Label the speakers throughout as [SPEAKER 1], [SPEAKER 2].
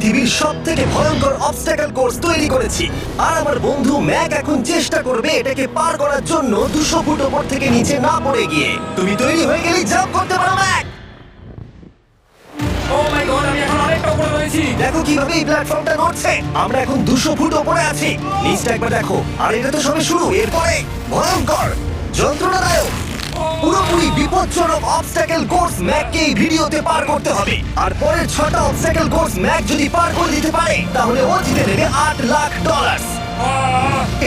[SPEAKER 1] পৃথিবীর সবথেকে ভয়ঙ্কর অবস্টাকল কোর্স তৈরি করেছি। আর আমার বন্ধু ম্যাক এখন চেষ্টা করবে এটাকে পার করার জন্য 200 ফুট ওপর থেকে নিচে না পড়ে গিয়ে। তুমি তৈরি হয়ে গেলেই জাম্প করতে পারো ম্যাক।
[SPEAKER 2] ও মাই গড, আমি এখন অনেকটা উপরে রয়েছি।
[SPEAKER 1] দেখো কিভাবে এই প্ল্যাটফর্মটা নড়ছে। আমরা এখন 200 ফুট ওপরে আছি। নিচটা একবার দেখো। আর এটা তো সবে শুরু, এরপরে ভয়ঙ্কর, যন্ত্রণাদায়ক, পুরোপুরি বিপজ্জনক অবস্টাকল কোর্স ম্যাককে এই ভিডিওতে পার করতে হবে। আর পরের 6টা অবস্টাকল কোর্স ম্যাক যদি পার করে দিতে পারে তাহলে ও জিতে নেবে $8 লাখ।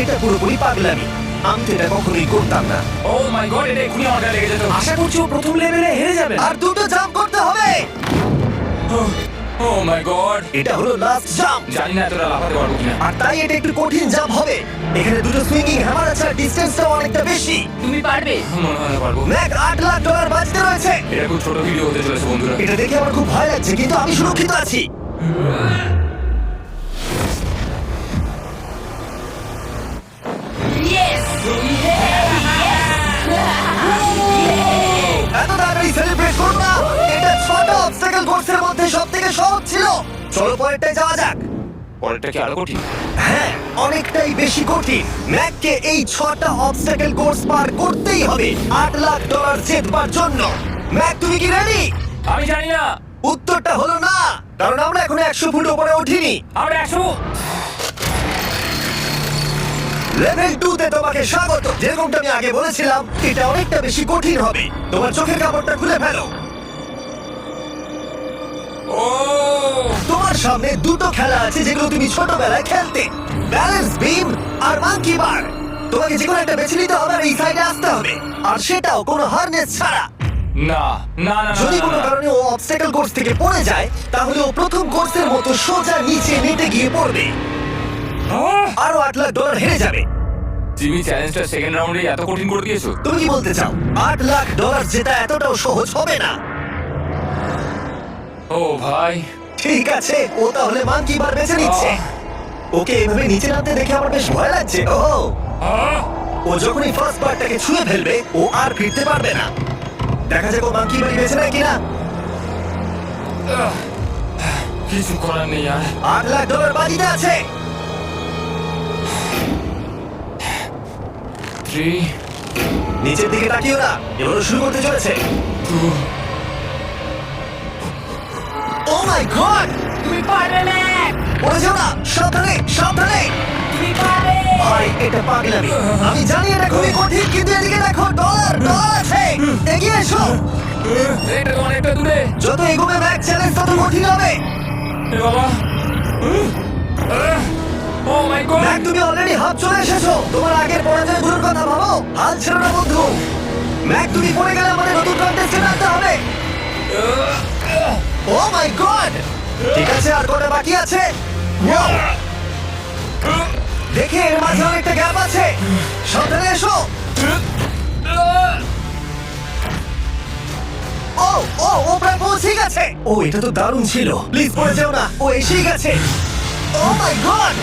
[SPEAKER 1] এটা পুরোপুরি পাগলামি। আমি তো এটা কখনোই করতাম না।
[SPEAKER 2] ও মাই গড, এটা এক্ষুনি আমার গায়ে লেগে যেত। আশা করছি ও প্রথম লেভেলে হেরে যাবে।
[SPEAKER 1] আর দুটো জাম্প করতে হবে।
[SPEAKER 2] ও মাই গড,
[SPEAKER 1] এটা হলো লাস্ট জাম্প।
[SPEAKER 2] জানি না এতটা লাফাতে পারবো কিনা।
[SPEAKER 1] আর তাই এটা একটু কঠিন জাম্প হবে। এখানে দুটো সুইঙ্গিং হ্যামার আছে আর ডিসটেন্সটাও অনেকটা বেশি।
[SPEAKER 3] তুমি পারবে।
[SPEAKER 2] মনে হয় না পারবো।
[SPEAKER 1] ম্যাক $8 লাখ বাঁচতে রয়েছে।
[SPEAKER 2] এটা খুব ছোট ভিডিও হতে চলেছে বন্ধুরা।
[SPEAKER 1] এটা দেখে আমার খুব ভয় লাগছে, কিন্তু আমি সুরক্ষিত আছি।
[SPEAKER 3] ইয়েস
[SPEAKER 1] এত তাড়াতাড়ি সেলিব্রেট করো না। এটা 6টা অবস্টাকল কোর্সের মধ্যে সবথেকে সহজ ছিল। চলো পরেরটায় যাওয়া যাক।
[SPEAKER 2] পরেরটা কি আরো কঠিন?
[SPEAKER 1] হ্যাঁ, অনেকটাই বেশি কঠিন। ম্যাককে এই 6টা অবস্টাকল কোর্স পার করতেই হবে $8 লাখ জেতবার জন্য। ম্যাক, তুমি কি রেডি?
[SPEAKER 2] আমি জানি না।
[SPEAKER 1] উত্তরটা হলো না, কারণ আমরা এখন 100 ফুট উপরে উঠিনি।
[SPEAKER 2] আমরা 100।
[SPEAKER 1] লেভেল 2 তে তোমাকে স্বাগত। যেরকমটা আমি আগে বলেছিলাম, এটা অনেকটা বেশি কঠিন হবে। তোমার চোখের কাপড়টা খুলে ফেলো।
[SPEAKER 2] ও
[SPEAKER 1] তোমার সামনে দুটো খেলা আছে যেগুলো তুমি ছোটবেলায় খেলতে, ব্যালেন্স বিম আর মাঙ্কি বার। তোমাকে যেকোনো একটা বেছে নিতে হবে আর এই সাইডে আসতে হবে, আর সেটাও কোনো হারনেস ছাড়া।
[SPEAKER 2] না না না,
[SPEAKER 1] যদি কোনো কারণে ও অবস্টাকল কোর্স থেকে পড়ে যায়, তাহলে ও প্রথম কোর্সের মতো সোজা নিচে নেটে গিয়ে পড়বে। আরো $8 লাখ হেরে যাবে।
[SPEAKER 2] জিমি, চ্যালেঞ্জটা সেকেন্ড রাউন্ডে এত কঠিন করে দিয়েছো।
[SPEAKER 1] তুমি কি বলতে চাও $8 লাখ জেতা এতটাও সহজ হবে না?
[SPEAKER 2] ও ভাই,
[SPEAKER 1] ঠিক আছে, ও তাহলে মাঙ্কি বার বেছে নিচ্ছে। ওকে এভাবে নিচে নামতে দেখে আমার বেশ ভয় লাগছে। ও যখনই ফার্স্ট বারটাকে ছুঁয়ে ফেলবে, ও আর ফিরতে পারবে না। দেখা যাক ও মাঙ্কি বাড়ি বেছে নেয় কিনা।
[SPEAKER 2] কিছু করার নেই আর।
[SPEAKER 1] $8 লাখ বাজিতে আছে।
[SPEAKER 2] 3
[SPEAKER 1] নিচের দিকে তাকিও না, এবার ও শুরু করতে চলেছে।
[SPEAKER 2] 2
[SPEAKER 1] ও মাই গড!
[SPEAKER 3] তুমি পারবে ম্যাক।
[SPEAKER 1] পড়ে যাও না, সাবধানে সাবধানে।
[SPEAKER 3] তুমি পারবে।
[SPEAKER 1] ভাই, এটা পাগলামি। আমি জানি এটা খুবই কঠিন, কিন্তু এদিকে দেখো, ডলার আছে। এগিয়ে এসো।
[SPEAKER 2] এটা তো অনেকটা দূরে।
[SPEAKER 1] যত এগোবে ম্যাক, চ্যালেঞ্জ তত কঠিন হবে।
[SPEAKER 2] এ বাবা, ও মাই গড।
[SPEAKER 1] ম্যাক, তুমি অলরেডি হাফ চলে এসেছো। তোমার আগের পরাজয়গুলোর কথা ভাবো। হাল ছেড়ো না বন্ধু। ম্যাক, তুমি পড়ে গেলে আমাদের নতুন কন্টেস্টেন্ট আনতে হবে। ও মাই গড! ঠিক আছে, আর কটা বাকি আছে? Wow! দেখে এর মাঝে অনেকটা গ্যাপ আছে। সাবধানে এসো। ও ও ও প্রায় পৌঁছে গেছে। ও, এটা তো দারুণ ছিল। প্লিজ পড়ে যেও না, ও এসেই গেছে। ও মাই গড!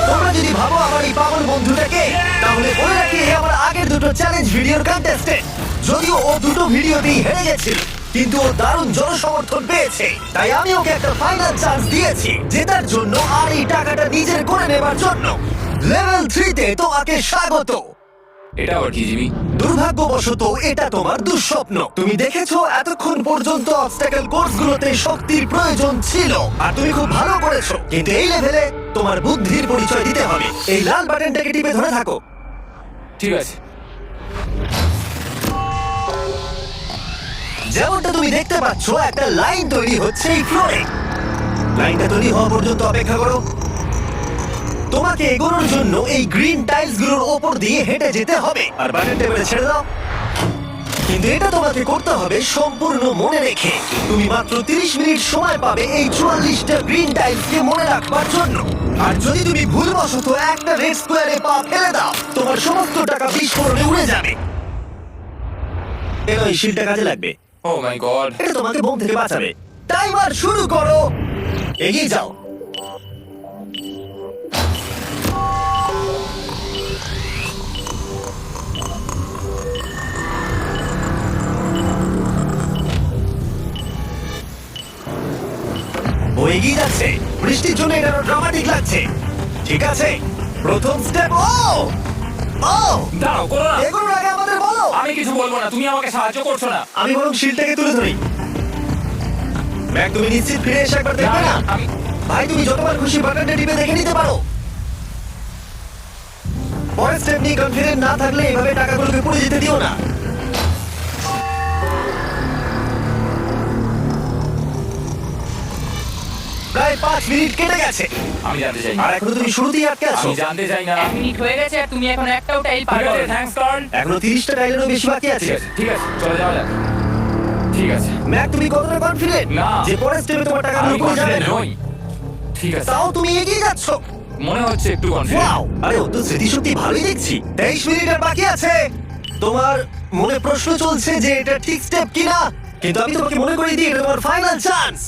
[SPEAKER 1] তোমরা যদি ভাবো আমার এই পাগল বন্ধুটাকে, তাহলে বলে রাখি এ আমার আগের দুটো চ্যালেঞ্জ ভিডিওর কন্টেস্টেন্ট। যদিও ও দুটো ভিডিওতেই হেরে গেছিল, কিন্তু ও দারুণ জনসমর্থন পেয়েছে। তাই আমি ওকে একটা ফাইনাল চান্স দিয়েছি জেতার জন্য আর এই টাকাটা নিজের করে নেবার জন্য। লেভেল 3 তে তোমাকে স্বাগত।
[SPEAKER 2] এটা আবার কি জিমি?
[SPEAKER 1] দুর্ভাগ্যবশত এটা তোমার দুঃস্বপ্ন। তুমি দেখেছো এতক্ষণ পর্যন্ত অবস্টাকল কোর্সগুলোতে শক্তির প্রয়োজন ছিল, আর তুমি খুব ভালো করেছো। কিন্তু এই লেভেলে তোমার বুদ্ধির পরিচয় দিতে হবে। এই লাল বাটনটাকে টিপে ধরে থাকো।
[SPEAKER 2] ঠিক আছে।
[SPEAKER 1] যেমনটা তুমি দেখতে পাচ্ছ, একটা লাইন তৈরি হচ্ছে এই ফ্লোরে। লাইনটা তৈরি হওয়া পর্যন্ত অপেক্ষা করো। তোমাকে এগোনোর জন্য এই গ্রিন টাইলস গুলোর ওপর দিয়ে হেঁটে যেতে হবে, আর বাটন টেবিলে ছেড়ে দাও। কিন্তু এটা তোমাকে করতে হবে সম্পূর্ণ মনে রেখে। তুমি মাত্র 30 মিনিট সময় পাবে এই 44টা গ্রিন টাইলসকে মনে রাখবার জন্য। আর যদি তুমি ভুলবশত একটা রেড স্কোয়ারে পা ফেলে দাও, তোমার সমস্ত টাকা বিস্ফোরণে উড়ে যাবে। এই শিলটা কাজে লাগবে।
[SPEAKER 2] ও মাই গড।
[SPEAKER 1] এটা তোমাকে বোম থেকে বাঁচাবে। টাইমার শুরু করো। এগিয়ে যাও। ও এগিয়ে যাচ্ছে। বৃষ্টির জন্য এটা আরো ড্রামাটিক লাগছে। ঠিক আছে, প্রথম স্টেপ। ও ও
[SPEAKER 2] দাঁড়াও, করো না।
[SPEAKER 1] এগুলোর আগে আমাদের বলো।
[SPEAKER 2] আমি কিছু বলবো না, তুমি আমাকে সাহায্য করছো না।
[SPEAKER 1] আমি বরং শিলটাকে তুলে ধরি। ম্যাক, তুমি নিশ্চিত ফিরে এসে একবার দেখবে না?
[SPEAKER 2] আমি
[SPEAKER 1] ভাই, তুমি যতবার খুশি বাটনটা টিপে দেখে নিতে পারো। পরের স্টেপ নিয়ে কনফিডেন্ট না থাকলে এভাবে টাকাগুলোকে পুড়ে যেতে দিও না। প্রায় 5 মিনিট কেটে গেছে
[SPEAKER 2] আমি জানতে চাই না।
[SPEAKER 1] আর এখনো তুমি শুরুতেই আটকে আছো।
[SPEAKER 2] আমি জানতে চাই না।
[SPEAKER 3] 1 মিনিট হয়ে গেছে আর তুমি এখন একটাও টাইল পার
[SPEAKER 2] ঠিক আছে,
[SPEAKER 3] করো।
[SPEAKER 2] Thanks Carl.
[SPEAKER 1] এখনো 30টা টাইলেরও বেশি বাকি
[SPEAKER 2] ঠিক
[SPEAKER 1] আছে।
[SPEAKER 2] আছে, ঠিক আছে, চলে যাওয়া যাক। ঠিক আছে,
[SPEAKER 1] ম্যাক, তুমি কতটা কনফিডেন্ট
[SPEAKER 2] না।
[SPEAKER 1] যে পরের স্টেপে তোমার টাকাগুলো
[SPEAKER 2] আমি
[SPEAKER 1] পুড়ে যাবে
[SPEAKER 2] কনফিডেন্ট
[SPEAKER 1] না?
[SPEAKER 2] নই। ঠিক আছে,
[SPEAKER 1] তাও তুমি এগিয়ে যাচ্ছ।
[SPEAKER 2] মনে হচ্ছে একটু কনফিডেন্ট।
[SPEAKER 1] ওয়াও, আরে ও তো স্মৃতিশক্তি ভালোই দেখছি। 23 মিনিট আর বাকি আছে। তোমার মনে প্রশ্ন চলছে যে এটা ঠিক স্টেপ কিনা, কিন্তু আমি তোমাকে মনে করিয়ে দিই এটা তোমার ফাইনাল চান্স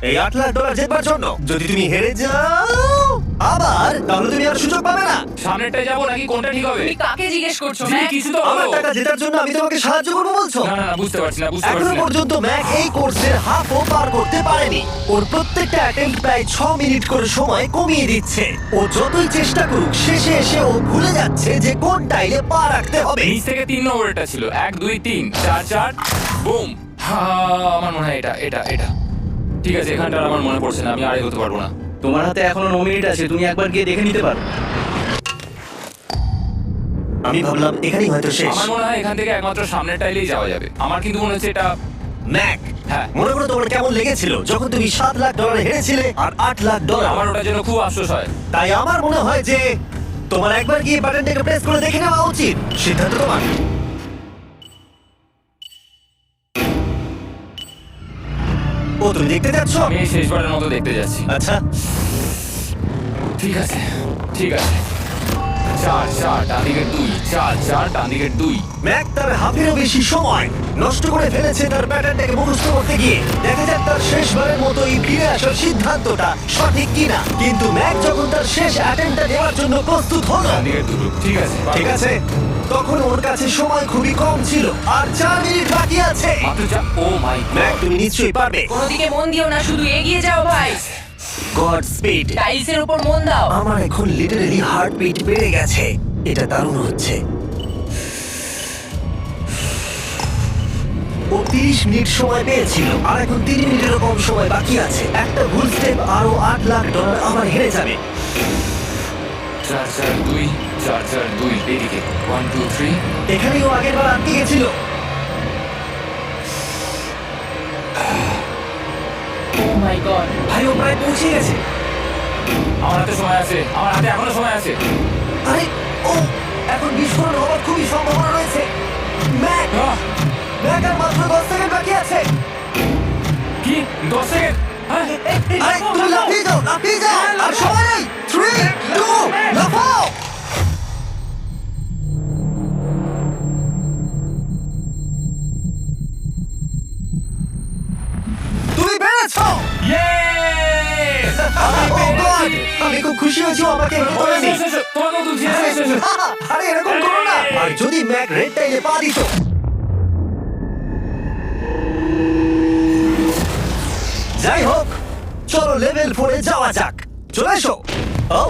[SPEAKER 1] এই $8 লাখ জেতবার জন্য। যদি তুমি হেরে যাও আবার, তাহলে তুমি আর সুযোগ পাবে না।
[SPEAKER 2] সামনেরটা যাবো নাকি কোনটা ঠিক হবে?
[SPEAKER 3] তুমি কাকে জিজ্ঞেস করছো
[SPEAKER 2] তুমি
[SPEAKER 3] ম্যাক?
[SPEAKER 2] কিছু তো
[SPEAKER 1] আমার
[SPEAKER 2] বলো।
[SPEAKER 1] টাকা জেতার জন্য আমি তোমাকে সাহায্য করবো বলছো?
[SPEAKER 2] না না না, বুঝতে পারছি না, বুঝতে
[SPEAKER 1] এখনো
[SPEAKER 2] পারছি না।
[SPEAKER 1] পর্যন্ত ম্যাক এই কোর্সের হাফও পার করতে পারেনি। ওর প্রত্যেকটা অ্যাটেম্প প্রায় 6 মিনিট করে সময় কমিয়ে দিচ্ছে। ও যতই চেষ্টা করুক, শেষে এসে ও ভুলে যাচ্ছে যে কোন টাইলে পা রাখতে হবে।
[SPEAKER 2] নিচ থেকে 3 নম্বরটা ছিল 1 2 3 4 4 বুম। আমার মনে হয় এটা এটা এটা ঠিক আছে। এখানটা আর আমার মনে পড়ছে না, আমি আর এগোতে পারবো না।
[SPEAKER 4] তোমার হাতে এখনো 9 মিনিট আছে, তুমি একবার গিয়ে দেখে নিতে পারো।
[SPEAKER 1] আমি ভাবলাম এখানেই হয়তো শেষ।
[SPEAKER 2] আমার মনে হয় এখান থেকে একমাত্র সামনের টাইলেই যাওয়া যাবে। আমার কিন্তু মনে হচ্ছে এটা।
[SPEAKER 1] ম্যাক,
[SPEAKER 2] হ্যাঁ।
[SPEAKER 1] মনে করো তোমার কেমন লেগেছিল যখন তুমি $7 লাখ হেরেছিলে আর $8 লাখ?
[SPEAKER 2] আমার ওটার জন্য খুব আফসোস হয়।
[SPEAKER 1] তাই আমার মনে হয় যে তোমার একবার গিয়ে বাটনটাকে প্রেস করে দেখে নেওয়া উচিত। সিদ্ধান্ত তোমার। ও, তুমি দেখতে যাচ্ছ?
[SPEAKER 2] আমি এই শেষবারের মতো দেখতে যাচ্ছি।
[SPEAKER 1] আচ্ছা,
[SPEAKER 2] ঠিক আছে, ঠিক আছে। 4 4 ডান দিকের 2 4 4 ডান দিকের 2।
[SPEAKER 1] ম্যাক তার হাফেরও বেশি সময় নষ্ট করে ফেলেছে তার প্যাটার্নটাকে মুখস্থ করতে গিয়ে। দেখা যাক তার শেষবারের মতো এই ফিরে আসার সিদ্ধান্তটা সঠিক কিনা। কিন্তু ম্যাক যখন তার শেষ অ্যাটেম্পটা নেওয়ার জন্য প্রস্তুত হলো,
[SPEAKER 2] ডান দিকের 2। ঠিক আছে,
[SPEAKER 1] ঠিক আছে, তখন ওর কাছে সময় খুবই কম ছিল আর 4 মিনিট বাকি আছে।
[SPEAKER 2] মাত্র যা। ও মাই
[SPEAKER 1] ম্যাক,
[SPEAKER 2] গড।
[SPEAKER 1] তুমি নিশ্চয়ই পারবে।
[SPEAKER 3] কোনো দিকে মন দিও না, শুধু এগিয়ে যাও ভাই।
[SPEAKER 1] God speed.
[SPEAKER 3] টাইলসের উপর মন দাও।
[SPEAKER 1] আমার এখন লিটারালি হার্টবিট বেড়ে গেছে। এটা দারুণ হচ্ছে। ও 30 মিনিট সময় পেয়েছিল আর এখন 3 মিনিটেরও কম সময় বাকি আছে। একটা ভুল স্টেপ আরো $8 লাখ আমার হেরে যাবে।
[SPEAKER 2] 4 4 2 4 4 2 এদিকে 1 2 3।
[SPEAKER 1] এখানেই ও আগের বার আটকে গেছিল।
[SPEAKER 3] ও মাই গড।
[SPEAKER 1] ভাই, ও প্রায় পৌঁছে গেছে।
[SPEAKER 2] আমার হাতে সময় আছে, আমার হাতে এখনো সময় আছে।
[SPEAKER 1] আরে, ও এখন বিস্ফোরণ হওয়ার খুবই সম্ভাবনা রয়েছে। ম্যাক,
[SPEAKER 2] আহ,
[SPEAKER 1] ম্যাক আর মাত্র 10 সেকেন্ড বাকি আছে।
[SPEAKER 2] কি 10 সেকেন্ড? হ্যাঁ?
[SPEAKER 1] আরে, তুমি লাফিয়ে যাও, লাফিয়ে যাও। আর সময় নেই। 3 2 লাফাও। তুমি পেরেছো।
[SPEAKER 2] Yay! আমি
[SPEAKER 1] Oh God!
[SPEAKER 2] পেরেছি!
[SPEAKER 1] আমি খুব খুশি হয়েছি ও আমাকে এভাবে বলেনি।
[SPEAKER 2] এসো, এসো, তোমাকেও তুলছি, এসো, এসো, এসো।
[SPEAKER 1] আরে, এরকম করো না। আর যদি ম্যাক রেড টাইলে পা দিত। যাই হোক, চলো লেভেল 4 এ যাওয়া যাক। চলে এসো। ও,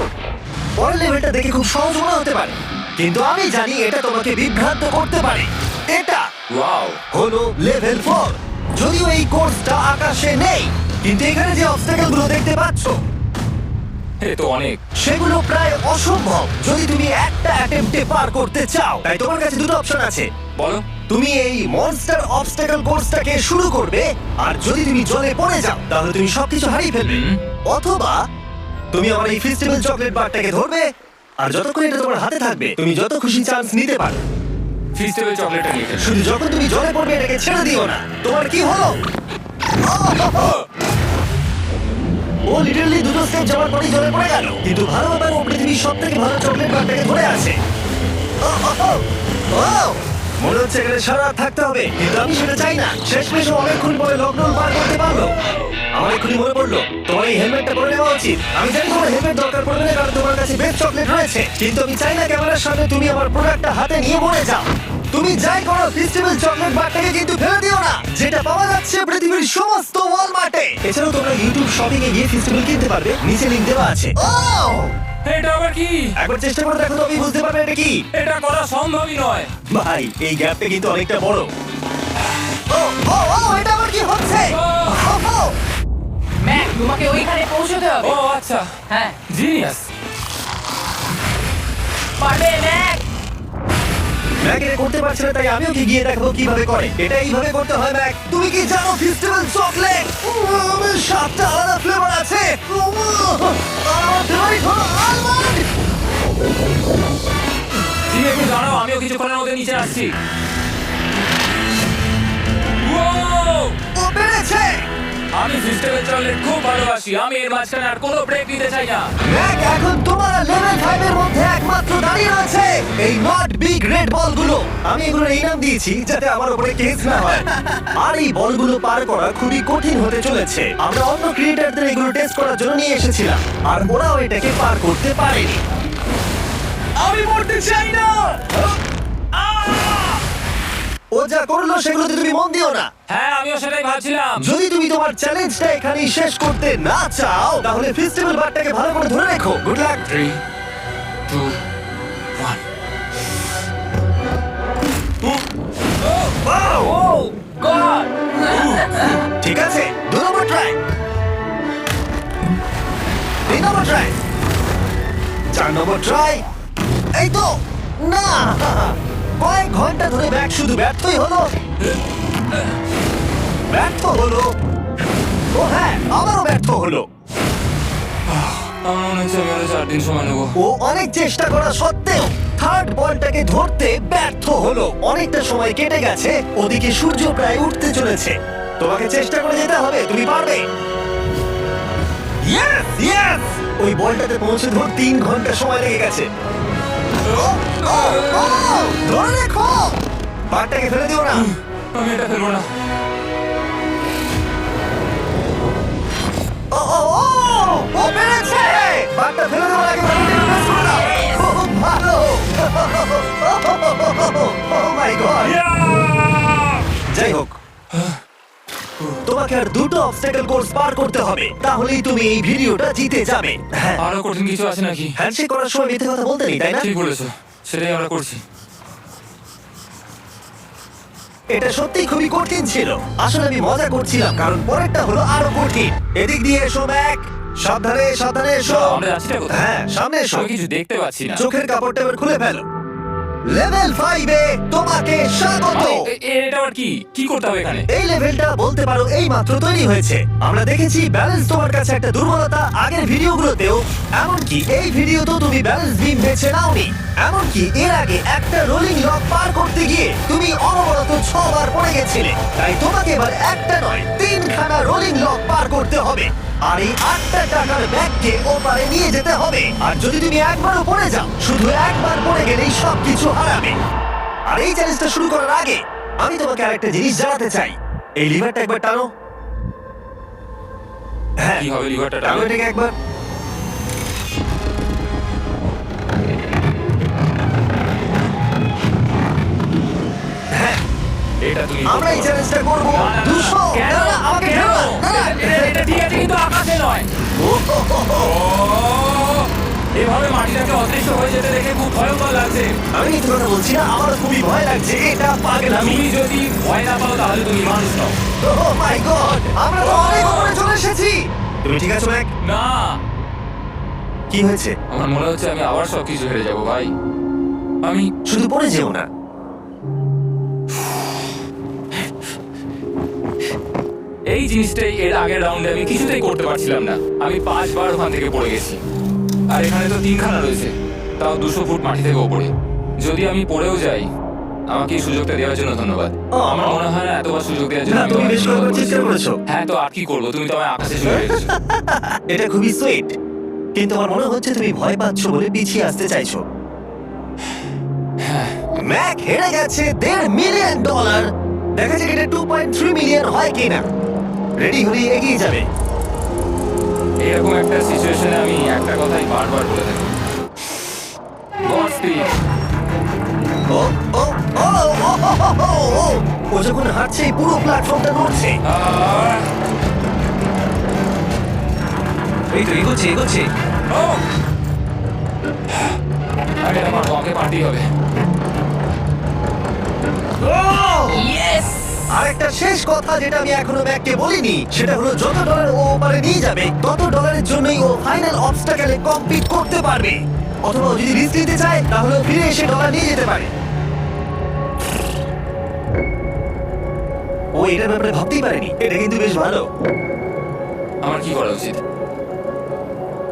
[SPEAKER 1] পরের লেভেলটা দেখে খুব সহজ মনে হতে পারে, কিন্তু আমি জানি এটা তোমাকে বিভ্রান্ত করতে পারে। এটা
[SPEAKER 2] Wow!
[SPEAKER 1] হলো লেভেল 4। যদিও এই কোর্সটা আকাশে নেই, কিন্তু এখানে যে অবস্টাকেল গুলো দেখতে পাচ্ছ
[SPEAKER 2] এ তো অনেক।
[SPEAKER 1] সেগুলো প্রায় অসম্ভব যদি তুমি একটা অ্যাটেম্পটে পার করতে চাও। তাই তোমার কাছে দুটো অপশন আছে।
[SPEAKER 2] বলো।
[SPEAKER 1] তুমি এই মনস্টার অবস্টাকেল কোর্সটাকে শুরু করবে, আর যদি তুমি জলে পড়ে যাও তাহলে তুমি সবকিছু হারিয়ে ফেলবে।
[SPEAKER 2] হুম।
[SPEAKER 1] অথবা তুমি আমার এই ফেস্টিভ্যাল চকলেট বারটাকে ধরবে, আর যতক্ষণ এটা তোমার হাতে থাকবে তুমি যত খুশি চান্স নিতে পারো।
[SPEAKER 2] ফিস্টেবল চকলেটটা নিয়ে ফেলো।
[SPEAKER 1] শুধু যখন তুমি জলে পড়বে এটাকে ছেড়ে দিও না। তোমার কি হলো? ও লিটারালি দুটো স্টেপ যাওয়ার পরেই জলে পড়ে গেল। কিন্তু ভালো ব্যাপার, ও পৃথিবীর সব থেকে ভালো চকলেট বারটাকে ধরে আছে। মনে হচ্ছে এখানে সারা রাত থাকতে হবে, কিন্তু আমি সেটা চাই না। শেষমেশ ও অনেকক্ষণ পরে লকডাউন পার করতে পারলো। আমার এক্ষুনি মনে পড়লো তোমার এই হেলমেটটা পরে নেওয়া উচিত। আমি জানি তোমার হেলমেট দরকার পড়বে না, কারণ তোমার কাছে বেস্ট চকলেট রয়েছে, কিন্তু আমি চাই না ক্যামেরার সামনে তুমি আমার প্রোডাক্টটা হাতে নিয়ে মরে যাও। তুমি যাই করো ফেস্টিভ্যাল চকলেট বারটাকে কিন্তু ফেলে দিও না, যেটা পাওয়া যাচ্ছে পৃথিবীর সমস্ত ওয়ালমার্টে। এছাড়াও তোমরা ইউটিউব শপিং এ গিয়ে ফেস্টিভ্যাল কিনতে পারবে, নিচে লিংক দেওয়া আছে।
[SPEAKER 2] এটা আবার কি?
[SPEAKER 1] একবার চেষ্টা করে দেখো তো, আমি বুঝতে পারবে এটা কি।
[SPEAKER 2] এটা করা সম্ভবই নয়।
[SPEAKER 1] ভাই এই গ্যাপটা কিন্তু অনেকটা বড়। ও ও ও এটা আবার কি হচ্ছে? ও, ও,
[SPEAKER 3] ম্যাক, তোমাকে ওইখানে পৌঁছতে হবে।
[SPEAKER 2] ও আচ্ছা,
[SPEAKER 3] হ্যাঁ,
[SPEAKER 2] জিনিয়াস।
[SPEAKER 3] পারবে ম্যাক।
[SPEAKER 1] ম্যাক এটা করতে পারছে না, তাই আমিও কি গিয়ে দেখাবো কিভাবে করে। এটা এইভাবে করতে হয় ম্যাক। তুমি কি জানো ফেস্টিভ্যাল চকলেট 7টা আলাদা ফ্লেভার আছে। আমার ফেভারিট হলো আলমন্ড।
[SPEAKER 2] তুমি একটু জানাও, আমিও কিছুক্ষণের মধ্যে নিচে আসছি। Wow!
[SPEAKER 1] ও পেরেছে।
[SPEAKER 2] আমি ফেস্টিভ্যাল চকলেট খুব ভালোবাসি। আমি এর মাঝখানে আর কোনো ব্রেক নিতে চাই না।
[SPEAKER 1] ম্যাক এখন তোমার লেভেল 5 এর মধ্যে একমাত্র দাঁড়িয়ে রয়েছে এই নট বিগ রেড বলগুলো। আমি এগুলোর এই নাম দিয়েছি যাতে আমার উপরে কেস না হয়। আর এই বলগুলো পার করা খুবই কঠিন হতে চলেছে। আমরা অন্য ক্রিয়েটরদের এগুলো টেস্ট করার জন্য নিয়ে এসেছিলাম, আর ওরাও এটাকে পার করতে পারেনি। আমি মরতে চাই না। ও যা করলো সেগুলোতে তুমি মন দিও না।
[SPEAKER 2] হ্যাঁ, আমিও সেটাই ভাবছিলাম।
[SPEAKER 1] যদি তুমি তোমার চ্যালেঞ্জটা এখানেই শেষ করতে না চাও, তাহলে ফেস্টিভ্যাল বারটাকে ভালো করে ধরে রেখো। Good luck.
[SPEAKER 2] 3, 2, 1.
[SPEAKER 3] ও গড।
[SPEAKER 1] ঠিক আছে, 2 নম্বর ট্রাই, 3 নম্বর ট্রাই, 4 নম্বর ট্রাই। এই তো না, কয়েক ঘন্টা ধরে ব্যাগ শুধু ব্যর্থই হলো, ব্যর্থ হলো। ও হ্যাঁ, আবারও ব্যর্থ হলো।
[SPEAKER 2] আমার মনে হচ্ছে আমি আরো 4 দিন সময় নেবো।
[SPEAKER 1] ও অনেক চেষ্টা করা সত্ত্বেও থার্ড বলটাকে ধরতে ব্যর্থ হলো। অনেকটা সময় কেটে গেছে, ওদিকে সূর্য প্রায় উঠতে চলেছে। তোমাকে চেষ্টা করে যেতে হবে, তুমি পারবে। ইয়েস ইয়েস, ওই বলটাতে পৌঁছে ধর 3 ঘন্টা সময় লেগে গেছে। ও, ও, ও, ধরে রেখো, বারটাকে ফেলে দিও না।
[SPEAKER 2] আমি এটা ফেলবো না।
[SPEAKER 1] ও ও ও, ও পেরেছে। বারটা ফেলে দেওয়ার আগে বারটা প্রেস করে দাও। খুব ভালো। ও মাই গড। যাই হোক, তোমাকে আর 2টো অবস্টাকেল কোর্স পার করতে হবে, তাহলেই তুমি এই ভিডিওটা জিতে যাবে। হ্যাঁ,
[SPEAKER 2] আরো কঠিন কিছু আছে নাকি?
[SPEAKER 1] হ্যান্ডশেক করার সময় মিথ্যে কথা বলতে নেই, তাই না?
[SPEAKER 2] ঠিক বলেছো, সেটাই আমরা করছি।
[SPEAKER 1] এটা সত্যি খুবই কঠিন ছিল। আসলে আমি মজা করছিলাম, কারণ পরেরটা হলো আরো কঠিন। এদিক দিয়ে এসো ম্যাক, সাবধানে সাবধানে এসো।
[SPEAKER 2] আমরা যাচ্ছি না কোথায়?
[SPEAKER 1] হ্যাঁ, সামনে এসো।
[SPEAKER 2] আমি কিছু দেখতে পাচ্ছি না।
[SPEAKER 1] চোখের কাপড়টা এবার খুলে ফেলো। লেভেল 5 এ তোমাকে স্বাগত।
[SPEAKER 2] এটা আবার কি? কি করতে হবে এখানে?
[SPEAKER 1] এই লেভেলটা বলতে পারো এই মাত্র তৈরি হয়েছে। আমরা দেখেছি ব্যালেন্স তোমার কাছে একটা দুর্বলতা আগের ভিডিওগুলোতেও, এমনকি এই ভিডিওতেও তুমি ব্যালেন্স বিম বেছে নাওনি। এমনকি এর আগে একটা রোলিং লক পার করতে গিয়ে তুমি অনবরত 6 বার পড়ে গেছিলে। তাই তোমাকে এবার একটা নয় 3খানা রোলিং লক পার করতে হবে, আর এই 8টা টাকার ব্যাগকে ওপারে নিয়ে যেতে হবে। আর যদি তুমি একবারও পড়ে যাও, শুধু একবার পড়ে গেলেই সবকিছু হারাবে। আর এই চ্যালেঞ্জটা শুরু করার আগে আমি তোমাকে আরেকটা জিনিস জানাতে চাই। এই লিভারটা একবার টানো। হ্যাঁ,
[SPEAKER 2] কি হবে লিভারটা
[SPEAKER 1] টানো
[SPEAKER 2] টানলে?
[SPEAKER 1] এটাকে একবার। হ্যাঁ,
[SPEAKER 2] এটা তুমি
[SPEAKER 1] আমরা এই চ্যালেঞ্জটা করবো।
[SPEAKER 2] না, না, না,
[SPEAKER 1] 200
[SPEAKER 2] কেন?
[SPEAKER 1] না, না, আমাকে
[SPEAKER 2] কেন?
[SPEAKER 1] ফেলো না। না, না।
[SPEAKER 2] এটা ঠিক আছে, কিন্তু আকাশে নয়।
[SPEAKER 1] ও, হো, হো, হো।
[SPEAKER 2] এভাবে মাটিটাকে অদৃশ্য হয়ে যেতে দেখে খুব ভয়ঙ্কর লাগছে।
[SPEAKER 1] আমি মিথ্যে কথা বলছি না, আমার খুবই ভয় লাগছে। এটা পাগলামি।
[SPEAKER 2] তুমি যদি ভয় না পাও তাহলে তুমি মানুষ নও।
[SPEAKER 1] ও মাই গড, আমরা তো অনেক উপরে চলে এসেছি। তুমি ঠিক আছো ম্যাক?
[SPEAKER 2] না,
[SPEAKER 1] কি হয়েছে?
[SPEAKER 2] আমার মনে হচ্ছে আমি আবার সবকিছু হেরে যাবো ভাই। আমি
[SPEAKER 1] শুধু পড়ে যেও না।
[SPEAKER 2] এই জিনিসটাই এর আগের রাউন্ডে আমি কিছুতেই করতে পারছিলাম না। আমি 5 বার ওখান থেকে পড়ে গেছি। আর এখানে তো 3খানা রয়েছে, তাও 200 ফুট মাটি থেকে ওপরে। যদি আমি পড়েও যাই, আমাকে এই সুযোগটা দেওয়ার জন্য ধন্যবাদ। আমার মনে হয় না এতবার সুযোগ দেওয়ার জন্য
[SPEAKER 1] না,
[SPEAKER 2] আমি
[SPEAKER 1] তুমি
[SPEAKER 2] তোমায়
[SPEAKER 1] বেশ কয়েকবার
[SPEAKER 2] ধন্যবাদ
[SPEAKER 1] চেষ্টা
[SPEAKER 2] বলছি।
[SPEAKER 1] করেছো।
[SPEAKER 2] হ্যাঁ, তো আর কি করবো? তুমি তো আমায় আকাশে ছুঁয়ে রেখেছো।
[SPEAKER 1] এটা খুবই সুইট, কিন্তু আমার মনে হচ্ছে তুমি ভয় পাচ্ছ বলে পিছিয়ে আসতে চাইছো। ম্যাক হেরে গেছে $1.5 মিলিয়ন। দেখা যাক এটা 2.3 মিলিয়ন হয় কিনা। রেডি হলে এগিয়ে যাবে।
[SPEAKER 2] এরকম একটা সিচুয়েশনে আমি একটা কথাই বারবার বলে থাকি, গড স্পিড।
[SPEAKER 1] ও ও ও ও, ও, ও, ও, ও যখন হাঁটছে এই পুরো প্ল্যাটফর্মটা নড়ছে।
[SPEAKER 2] আহ,
[SPEAKER 4] এই তো এগোচ্ছে এগোচ্ছে।
[SPEAKER 2] ও! আরে এটা পারবো, আমাকে পারতেই হবে।
[SPEAKER 3] ইয়েস!
[SPEAKER 1] আরেকটা শেষ কথা যেটা আমি এখনো ম্যাককে বলিনি সেটা হলো যত ডলার ও ওপারে নিয়ে যাবে তত ডলারের জন্যই ও ফাইনাল অবস্টাকেলে কমপ্লিট করতে পারবে। অথবা ও যদি রিস্ক নিতে চায় তাহলে ও ফিরে এসে ডলার নিয়ে যেতে পারে। ও এটার ব্যাপারে ভাবতেই পারেনি। এটা কিন্তু বেশ ভালো।
[SPEAKER 2] আমার কি করা উচিত?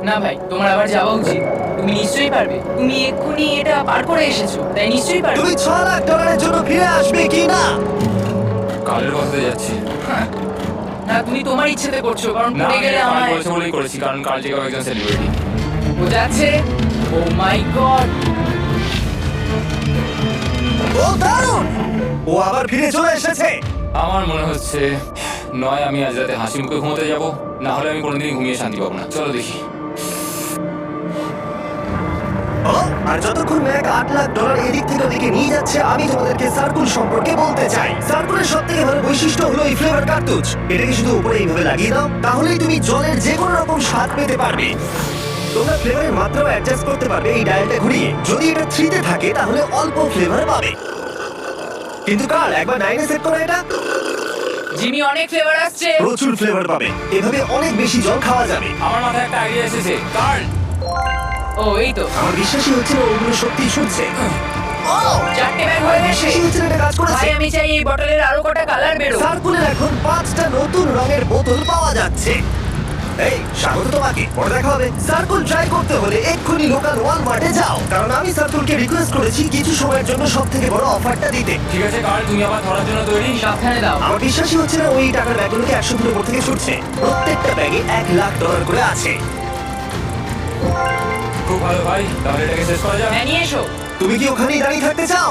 [SPEAKER 3] না ভাই, তোমার আবার যাওয়া উচিত। তুমি নিশ্চয়ই পারবে। তুমি এক্ষুনি এটা পার করে এসেছো, তাই নিশ্চয়ই পারবে।
[SPEAKER 1] তুমি 6 লাখ ডলারের জন্য ফিরে আসবে কি না?
[SPEAKER 2] কালের কথাতে যাচ্ছি।
[SPEAKER 3] না, তুমি তোমার ইচ্ছেতে করছো, কারণ
[SPEAKER 2] না,
[SPEAKER 3] পড়ে
[SPEAKER 2] আমি
[SPEAKER 3] গেলে
[SPEAKER 2] কাল
[SPEAKER 3] আমায়
[SPEAKER 2] করেছে বলেই করেছি, কারণ কাল জেগে একজন সেলিব্রিটি।
[SPEAKER 3] বোঝাচ্ছে। ও মাই গড!
[SPEAKER 1] ও দারুণ! ও আবার ফিরে চলে এসেছে।
[SPEAKER 2] আমার মনে হচ্ছে নয় আমি আজ রাতে হাসি মুখে ঘুমোতে যাব, না হলে আমি কোনোদিনই ঘুমিয়ে শান্তি পাবো না। চলো দেখি।
[SPEAKER 1] ও, আর যতক্ষণ ম্যাক 8 লাখ ডলার এদিক থেকে ওদিকে নিয়ে যাচ্ছে আমি তোমাদেরকে সার্কুল সম্পর্কে বলতে চাই। সার্কুলের সবথেকে ভালো বৈশিষ্ট্য হলো এই ফ্লেভার কার্তুজ। এটাকে শুধু উপরে এইভাবে লাগিয়ে দাও, তাহলেই তুমি জলের যে কোনো রকম স্বাদ পেতে পারবে। তোমরা ফ্লেভারের মাত্রাও অ্যাডজাস্ট করতে পারবে এই ডায়ালটা ঘুরিয়ে। যদি এটা 3 তে থাকে তাহলে অল্প ফ্লেভার পাবে। কিন্তু কাল একবার 9 এ সেট করো এটা,
[SPEAKER 3] জিমি, অনেক ফ্লেভার আসছে।
[SPEAKER 1] প্রচুর ফ্লেভার পাবে। এভাবে অনেক বেশি জল খাওয়া যাবে।
[SPEAKER 2] আমার মাথায় একটা আইডিয়া এসেছে। কার্ল,
[SPEAKER 3] ও এই তো,
[SPEAKER 1] আমার বিশ্বাসই হচ্ছে না ওগুলো সত্যি শুনছে। ও
[SPEAKER 3] 4টে ব্যাগ হয়ে গেছে।
[SPEAKER 1] বিশ্বাসই হচ্ছে না এটা কাজ করেছে।
[SPEAKER 3] ভাই, আমি চাই এই বটলের আরো কটা কালার বেরো।
[SPEAKER 1] সার্কুলের এখন 5টা নতুন রঙের বোতল পাওয়া যাচ্ছে। এই স্বাগত তোমাকে, পরে দেখা হবে। সার্কুল ট্রাই করতে হলে এক্ষুনি লোকাল ওয়ালমার্টে যাও, কারণ আমি সার্কুলকে রিকোয়েস্ট করেছি কিছু সময়ের জন্য সবথেকে বড় অফারটা দিতে।
[SPEAKER 2] ঠিক আছে কার্ল, তুমি আবার ধরার জন্য তৈরি?
[SPEAKER 3] সাবধানে দাও।
[SPEAKER 1] আমার বিশ্বাসই হচ্ছে না ওই টাকার ব্যাগগুলোকে 100 ফুটের উপর থেকে ছুটছে। প্রত্যেকটা ব্যাগে 1 লাখ ডলার করে আছে।
[SPEAKER 2] খুব ভালো ভাই, তাহলে এটাকে শেষ করা যাক।
[SPEAKER 3] হ্যাঁ, নিয়ে এসো।
[SPEAKER 1] তুমি কি ওখানেই দাঁড়িয়ে থাকতে চাও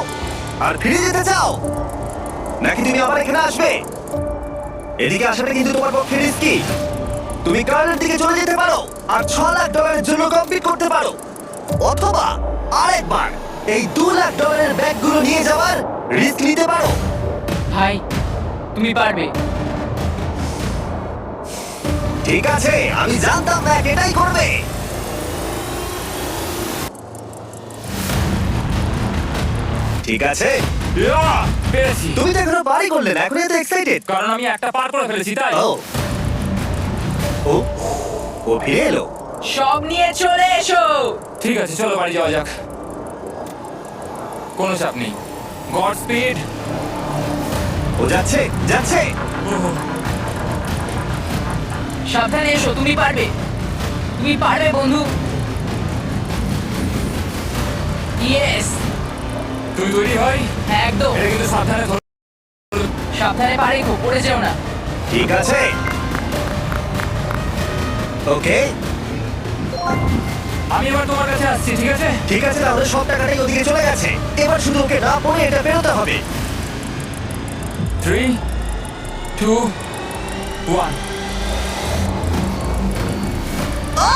[SPEAKER 1] আর ফিরে যেতে চাও, নাকি তুমি আবার এখানে আসবে? এদিকে আসাটা কিন্তু তোমার পক্ষে রিস্কি। তুমি কার্লের দিকে চলে যেতে পারো আর 6 লাখ ডলারের জন্য কমপ্লিট করতে পারো, অথবা আরেকবার এই 2 লাখ ডলারের ব্যাগগুলো নিয়ে যাওয়ার রিস্ক নিতে পারো।
[SPEAKER 3] ভাই, তুমি পারবে।
[SPEAKER 1] ঠিক আছে, আমি জানতাম ম্যাক এটাই করবে। ঠিক আছে,
[SPEAKER 2] ইয়া, পেরেছি।
[SPEAKER 1] তুমি তো এখনো পারি করলে না, এখন এত এক্সাইটেড।
[SPEAKER 2] কারণ আমি একটা পার করে ফেলেছি, তাই।
[SPEAKER 1] ও ও ও ফিরে এলো।
[SPEAKER 3] সব নিয়ে চলে এসো।
[SPEAKER 2] ঠিক আছে, চলো বাড়ি যাওয়া যাক। কোনো চাপ নেই। God speed.
[SPEAKER 1] ও যাচ্ছে যাচ্ছে।
[SPEAKER 3] সাবধানে এসো, তুমি পারবে। তুমি পারবে বন্ধু। ইয়েস!
[SPEAKER 2] তুই তৈরি হয়?
[SPEAKER 3] হ্যাঁ, একদম।
[SPEAKER 2] এটা কিন্তু সাবধানে ধর।
[SPEAKER 3] সাবধানে পারে গো, পড়ে যেও না।
[SPEAKER 1] ঠিক আছে, ওকে
[SPEAKER 2] আমি এবার তোমার কাছে আসছি, ঠিক আছে?
[SPEAKER 1] ঠিক আছে, তাহলে সব টাকাটাই ওদিকে চলে গেছে। এবার শুধু ওকে না পড়ে এটা বেরোতে হবে।
[SPEAKER 2] 3, 2, 1।
[SPEAKER 1] ও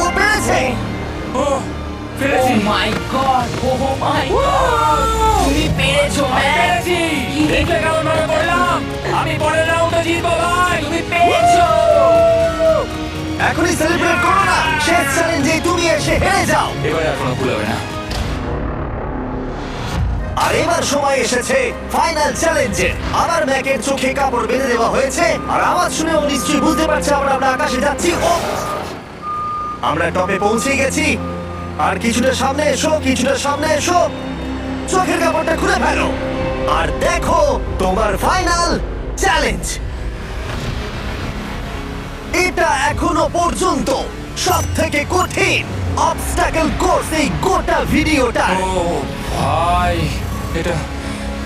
[SPEAKER 1] ও পেরেছে।
[SPEAKER 2] ও, পেরেছি।
[SPEAKER 3] ও মাই গড! ও মাই গড! তুমি পেরেছো,
[SPEAKER 2] আমি
[SPEAKER 3] ম্যাক!
[SPEAKER 2] পেরেছি। দেখলে কেমন ভাবে করলাম? আমি পরের রাউন্ডে জিতবো ভাই।
[SPEAKER 3] তুমি পেরেছো!
[SPEAKER 1] এখনই সেলিব্রেট করো না, শেষ চ্যালেঞ্জে তুমি এসে হেরে যাও।
[SPEAKER 2] এবারে আর কোনো ভুল হবে না।
[SPEAKER 1] আর এবার সময় এসেছে ফাইনাল চ্যালেঞ্জের। আবার ম্যাকের চোখে কাপড় বেঁধে দেওয়া হয়েছে আর আওয়াজ শুনে ও নিশ্চয়ই বুঝতে পারছে আমরা আকাশে যাচ্ছি। ও আমরা টপে পৌঁছে গেছি। আর কিছুটা সামনে এসো, কিছুটা সামনে এসো। চোখের কাপড়টা খুলে ফেলো আর দেখো তোমার ফাইনাল চ্যালেঞ্জ। এটা এখনো পর্যন্ত সবথেকে কঠিন অবস্টাকেল কোর্স এই গোটা ভিডিওটা।
[SPEAKER 2] ও ভাই, এটা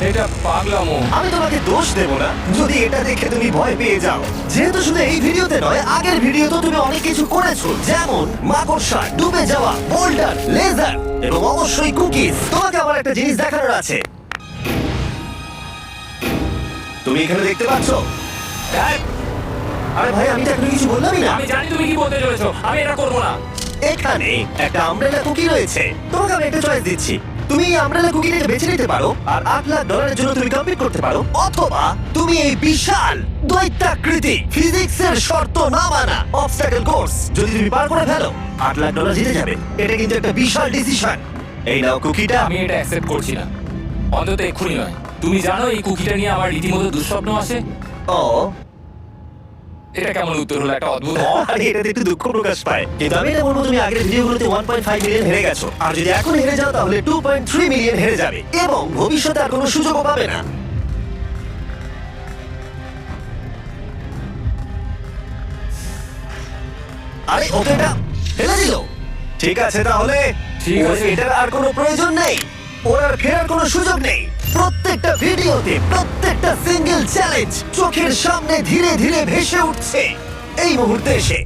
[SPEAKER 2] এটা পাগলামো।
[SPEAKER 1] আমি তোমাকে দোষ দেব না যদি এটা দেখে তুমি ভয় পেয়ে যাও, যেহেতু শুধু এই ভিডিওতে নয় আগের ভিডিওতে তুমি অনেক কিছু করেছো, যেমন মাকড়সা, ডুবে যাওয়া, বোল্ডার, লেজার এবং অবশ্যই কুকিজ। তোমাকে আমার একটা জিনিস দেখানোর আছে। তুমি এখানে দেখতে পাচ্ছ?
[SPEAKER 2] ধ্যাৎ,
[SPEAKER 1] আরে ভাই, আমি তো এখনো কিছু বললামই না।
[SPEAKER 2] আমি জানি তুমি কি বলতে চলেছো। আমি এটা করবো না।
[SPEAKER 1] এখানে একটা আমব্রেলা কুকি রয়েছে। তোমাকে আমি একটা চয়েস দিচ্ছি, তুমি আমব্রেলা কুকিটাকে বেছে নিতে পারো আর $8,00,000 জন্য তুমি কমপ্লিট করতে পারো, অথবা তুমি এই বিশাল দৈত্যাকৃতি ফিজিক্সের শর্ত না মানা অবস্টাকল কোর্স যদি তুমি পার করে ফেলো $8,00,000 জিতে যাবে। এটা কিন্তু একটা বিশাল ডিসিশন। এই নাও কুকিটা।
[SPEAKER 2] আমি এটা অ্যাকসেপ্ট করছি না, অন্তত এক্ষুনি নয়। তুমি জানো এই কুকিটা নিয়ে আমার রীতিমতো দুঃস্বপ্ন আসে।
[SPEAKER 1] ও
[SPEAKER 2] এটা কেমন উত্তর হলো, একটা অদ্ভুত
[SPEAKER 1] আরে এটাতে একটু দুঃখ প্রকাশ পায়, কিন্তু আমি এটা বলবো তুমি আগের ভিডিওগুলোতে 1.5 মিলিয়ন হেরে গেছো, আর যদি এখন হেরে যাও তাহলে 2.3 মিলিয়ন হেরে যাবে এবং ভবিষ্যতে আর কোনো সুযোগও পাবে না। আরে ওকে এটা ফেলে দিল। ঠিক আছে তাহলে
[SPEAKER 2] ঠিক
[SPEAKER 1] ওর
[SPEAKER 2] আছে।
[SPEAKER 1] এটার আর কোনো প্রয়োজন নেই, ওর আর ফেরার কোনো সুযোগ নেই। প্রত্যেকটা ভিডিওতে প্রত্যেকটা সিঙ্গেল চ্যালেঞ্জ চোখের সামনে ধীরে ধীরে ভেসে উঠছে এই মুহূর্তে এসে।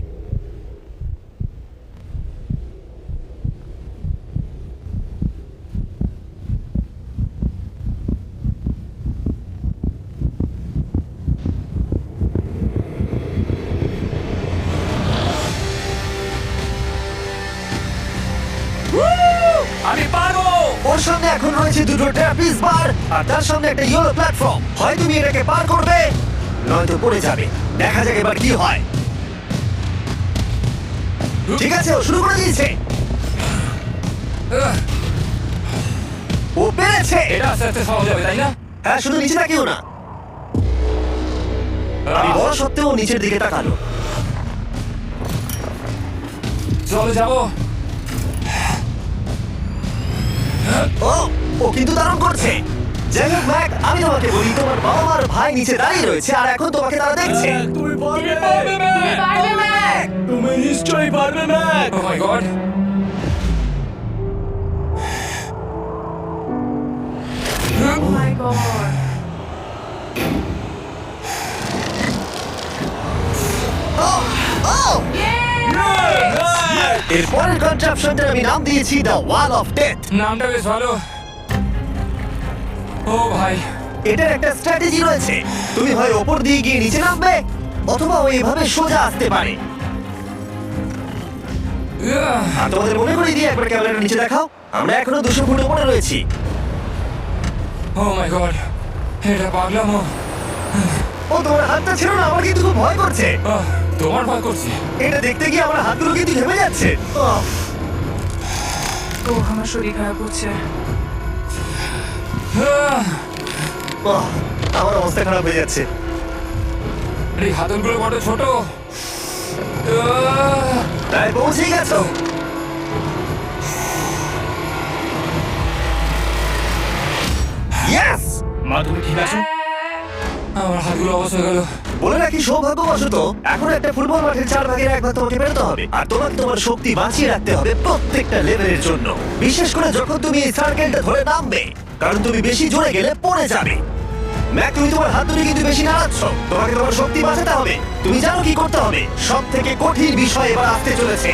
[SPEAKER 2] আমি পারবো।
[SPEAKER 1] ওর সামনে এখন রয়েছে দুটো ট্র্যাপিস বার আর তার সামনে একটা ইয়েলো প্ল্যাটফর্ম। হয় তুমি এটাকে পার করবে নয়তো পড়ে যাবে। দেখা যাক এবার কি হয়। ঠিক আছে, ও শুরু করে দিয়েছে। ও পেরেছে।
[SPEAKER 2] এটা আস্তে আস্তে সহজ হবে, তাই না?
[SPEAKER 1] হ্যাঁ, শুধু নিচে তাকিও না। আমি বড় সত্ত্বেও নিচের দিকে তাকালো।
[SPEAKER 2] চলো যাবো।
[SPEAKER 1] ও ও কিন্তু দারুণ করছে। যাই হোক ম্যাক, আমি তোমাকে বলি তোমার বাবা মার ভাই নিচে দাঁড়িয়ে রয়েছে আর এখন তোমাকে তারা দেখছে।
[SPEAKER 4] তুমি পারবে
[SPEAKER 3] তুমি পারবে ম্যাক।
[SPEAKER 4] তুমি নিশ্চয়ই পারবে ম্যাক।
[SPEAKER 2] ও মাই গড।
[SPEAKER 3] ও মাই গড।
[SPEAKER 1] ও ও এর পরের কনট্রাপশনটার আমি নাম দিয়েছি দ্য ওয়াল অফ ডেথ।
[SPEAKER 2] নামটা বেশ ভালো। ও ভাই,
[SPEAKER 1] এটার একটা স্ট্র্যাটেজি রয়েছে। তুমি হয় ওপর দিয়ে গিয়ে নিচে নামবে অথবা ও এভাবে সোজা আসতে পারে। আর তোমাদের মনে করে দিয়ে একবার ক্যামেরাটা নিচে দেখাও। আমরা এখনো 200 ফুট উপরে রয়েছি।
[SPEAKER 2] ও মাই গড, এটা পাগলামো।
[SPEAKER 1] ও তোমার হাতটা ছিল না, আমার কিন্তু খুব ভয় করছে।
[SPEAKER 2] তোমার ভয় করছে?
[SPEAKER 1] এটা দেখতে গিয়ে আমার হাতগুলো কিন্তু ঘেমে যাচ্ছে।
[SPEAKER 3] ও আমার শরীর খারাপ হচ্ছে।
[SPEAKER 1] আমার অবস্থা খারাপ হয়ে যাচ্ছে।
[SPEAKER 2] এই হাতলগুলো বড় ছোট।
[SPEAKER 1] প্রায় পৌঁছে গেছো। ইয়েস!
[SPEAKER 4] মা তুমি ঠিক আছো?
[SPEAKER 2] আমার হাতগুলো অবশ হয়ে গেল।
[SPEAKER 1] বলে রাখি সৌভাগ্যবশত এখন একটা ফুটবল মাঠের 4 ভাগের 1 ভাগ তোমাকে বেরোতে হবে আর তোমাকে তোমার শক্তি বাঁচিয়ে রাখতে হবে প্রত্যেকটা লেভেলের জন্য, বিশেষ করে যখন তুমি এই সার্কেলটা ধরে নামবে, কারণ তুমি বেশি জোরে গেলে পড়ে যাবে। ম্যাক, তুমি তোমার হাত দুটো কিন্তু বেশি নাড়াচ্ছ। তোমাকে তোমার শক্তি বাঁচাতে হবে। তুমি জানো কি করতে হবে। সব থেকে কঠিন বিষয় এবার আসতে চলেছে।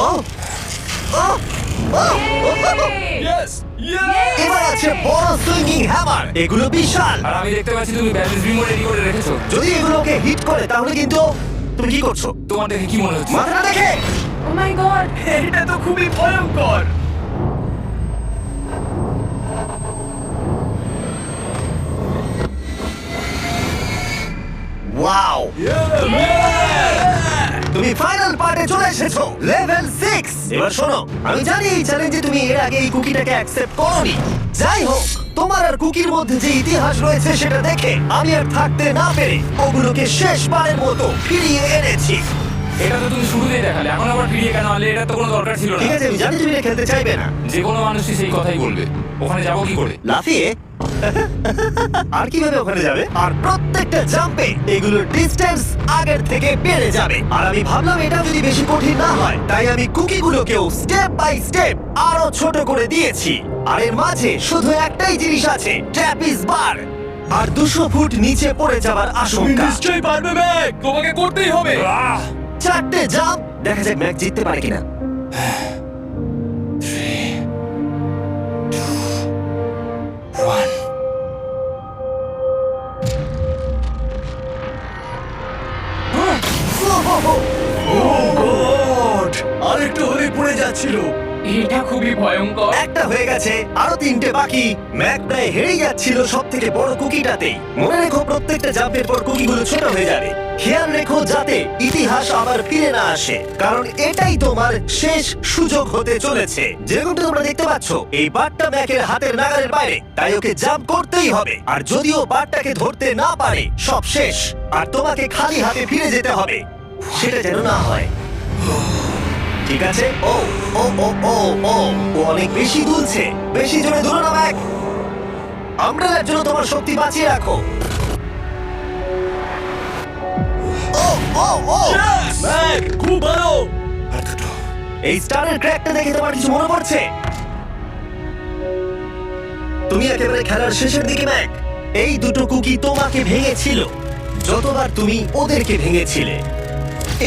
[SPEAKER 1] ও ও ও
[SPEAKER 4] ইয়েস
[SPEAKER 1] এবার আছে বড় সুইঙ্গিং হ্যামার। এগুলো বিশাল।
[SPEAKER 2] আর আমি দেখতে পাচ্ছি তুমি ব্যালেন্স বিমও রেডি করে রেখেছো।
[SPEAKER 1] যদি এগুলোকে হিট করে তাহলে কিন্তু তুমি কি করছো?
[SPEAKER 2] তোমার দেখে কি মনে হচ্ছে?
[SPEAKER 1] মাথাটা দেখে।
[SPEAKER 3] ও মাই গড।
[SPEAKER 4] এটা তো খুবই ভয়ঙ্কর।
[SPEAKER 1] ওয়াও, তুমি ফাইনাল পার্টে চলে এসেছো, লেভেল 6। এবার শোনো, আমি জানি এই চ্যালেঞ্জে তুমি এর আগে এই কুকিটাকে অ্যাকসেপ্ট করোনি। যাই হোক, তোমার আর কুকির মধ্যে যে ইতিহাস রয়েছে সেটা দেখে আমি আর থাকতে না পেরে ওগুলোকে শেষবারের মতো ফিরিয়ে এনেছি।
[SPEAKER 2] এটা তো তুমি শুরুতেই দেখালে, এখন আবার ফিরিয়ে কেন আনলে? এটা তো কোনো দরকার ছিল না।
[SPEAKER 1] ঠিক আছে, আমি জানি তুমি এটা খেলতে চাইবে না।
[SPEAKER 2] যে কোনো মানুষই সেই কথাই বলবে। ওখানে যাবো কি করে?
[SPEAKER 1] লাফিয়ে আর কিভাবে ওখানে যাবে? আর প্রত্যেকটা জাম্পে এগুলোর ডিসটেন্স আগের থেকে বেড়ে যাবে। আর আমি ভাবলাম এটা যদি বেশি কঠিন না হয়, তাই আমি কুকিগুলোকেও স্টেপ বাই স্টেপ আরো ছোট করে দিয়েছি। আর এর মাঝে শুধু একটাই জিনিস আছে, ট্র্যাপিস বার। আর 200 ফুট নিচে পড়ে যাবার
[SPEAKER 4] তুমি
[SPEAKER 1] আশঙ্কা।
[SPEAKER 4] নিশ্চয়ই পারবে ম্যাক, তোমাকে করতেই হবে।
[SPEAKER 1] 4টে জাম্প, দেখা যাক ম্যাক জিততে পারে কিনা। আরেকটু হলেই পড়ে
[SPEAKER 4] যাচ্ছিল।
[SPEAKER 3] এটা খুবই ভয়ঙ্কর।
[SPEAKER 1] একটা হয়ে গেছে, আরো 3টে বাকি। ম্যাক প্রায় হেরেই যাচ্ছিল সব থেকে বড় কুকিটাতেই। মনে রেখো প্রত্যেকটা জাম্পের পর কুকিগুলো ছোট হয়ে যাবে। খেয়াল রেখো যাতে ইতিহাস আবার ফিরে না আসে, কারণ এটাই তোমার শেষ সুযোগ হতে চলেছে। যেরকমটা তোমরা দেখতে পাচ্ছ, এই বারটা ম্যাকের হাতের নাগালের বাইরে, তাই ওকে জাম্প করতেই হবে। আর যদিও বারটাকে ধরতে না পারে, সব শেষ। আর তোমাকে খালি হাতে ফিরে যেতে হবে, সেটা যেন না হয়। ঠিক আছে। ও ও ও ও ও ও অনেক বেশি দুলছে। বেশি জোরে দুলো না ম্যাক। আমব্রেলার জন্য তোমার শক্তি বাঁচিয়ে রাখো। ও ও ও
[SPEAKER 4] ম্যাক, খুব ভালো।
[SPEAKER 1] এই স্টারের ক্র্যাকটা দেখে তোমার কিছু মনে পড়ছে? তুমি একেবারে খেলার শেষের দিকে ম্যাক। এই দুটো কুকি তোমাকে ভেঙেছিল যতবার তুমি ওদেরকে ভেঙেছিলে।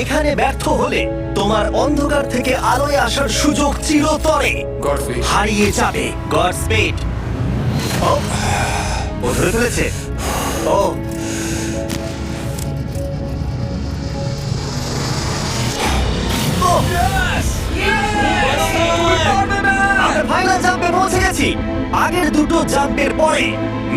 [SPEAKER 1] এখানে ব্যর্থ হলে তোমার অন্ধকার থেকে আলোয় আসার সুযোগ চিরতরে
[SPEAKER 2] গডফ্রি।
[SPEAKER 1] হারিয়ে যাবে। God speed. ও ও ধরে ফেলেছে। ও ও, আমরা ফাইনাল জাম্পে পৌঁছে গেছি। আগের দুটো জাম্পের পরে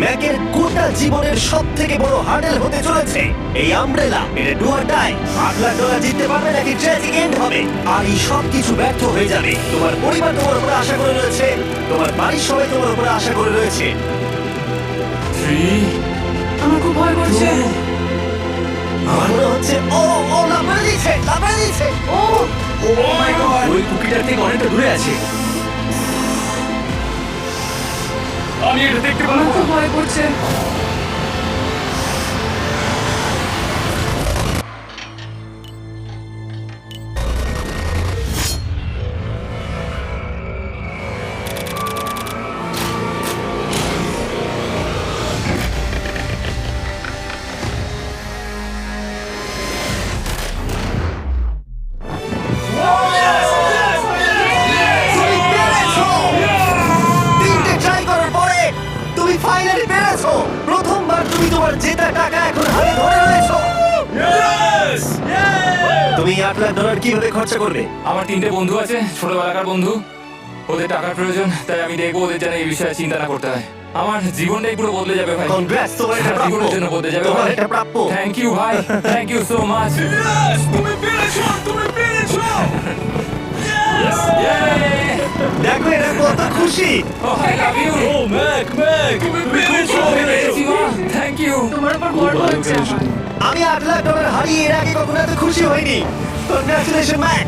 [SPEAKER 1] ম্যাকের গোটা জীবনের সব থেকে বড় হার্ডেল হতে চলেছে এই আমব্রেলা। এটা ডু অর ডাই। $8,00,000 জিততে পারবে নাকি ট্র্যাজিক এন্ড হবে। আর এই সব কিছু ব্যর্থ হয়ে যাবে। তোমার পরিবার তোমার উপরে আশা করে রয়েছে, তোমার বাড়ির সবাই তোমার উপরে আশা করে রয়েছে।
[SPEAKER 2] 3,
[SPEAKER 3] আমার খুব ভয় করছে।
[SPEAKER 1] আমার মনে হচ্ছে ও ও লাফিয়ে দিচ্ছে, লাফিয়ে দিচ্ছে।
[SPEAKER 3] ও
[SPEAKER 4] ও মাই গড, ওই কুকিটার থেকে অনেকটা দূরে আছে। আমি এটা দেখতে
[SPEAKER 3] আমার
[SPEAKER 4] পারবো।
[SPEAKER 3] খুব ভয় করছে।
[SPEAKER 1] তুমি পেরেছো! 3টে ট্রাই করার পরে তুমি ফাইনালি পেরেছো। প্রথমবার তুমি তোমার জেতা টাকা এখন হাতে ধরে রয়েছো।
[SPEAKER 4] Yes!
[SPEAKER 1] তুমি $8,00,000 কিভাবে খরচা করবে?
[SPEAKER 2] আমার 3টে বন্ধু আছে, ছোটবেলাকার বন্ধু। ওদের টাকার প্রয়োজন, তাই আমি দেখবো ওদের যেন এই বিষয়ে চিন্তা না করতে হয়। আমার জীবনটাই পুরো বদলে যাবে ভাই।
[SPEAKER 1] Congrats, তোমার এটা
[SPEAKER 2] সারা জীবনের জন্য বদলে যাবে
[SPEAKER 1] তোমার
[SPEAKER 2] ভাই।
[SPEAKER 1] এটা প্রাপ্য।
[SPEAKER 2] থ্যাংক ইউ ভাই, thank you so much.
[SPEAKER 4] Yes! তুমি পেরেছো, তুমি পেরেছো। Yes!
[SPEAKER 1] দেখো এরা কত খুশি।
[SPEAKER 2] Oh I love you.
[SPEAKER 4] Oh Mac, তুমি পেরেছো।
[SPEAKER 2] Thank you.
[SPEAKER 3] তোমার উপর গর্ব হচ্ছে আমার।
[SPEAKER 1] আমি $8,00,000 হারিয়ে এর আগে কখনো এত খুশি হইনি। Congratulation Mac.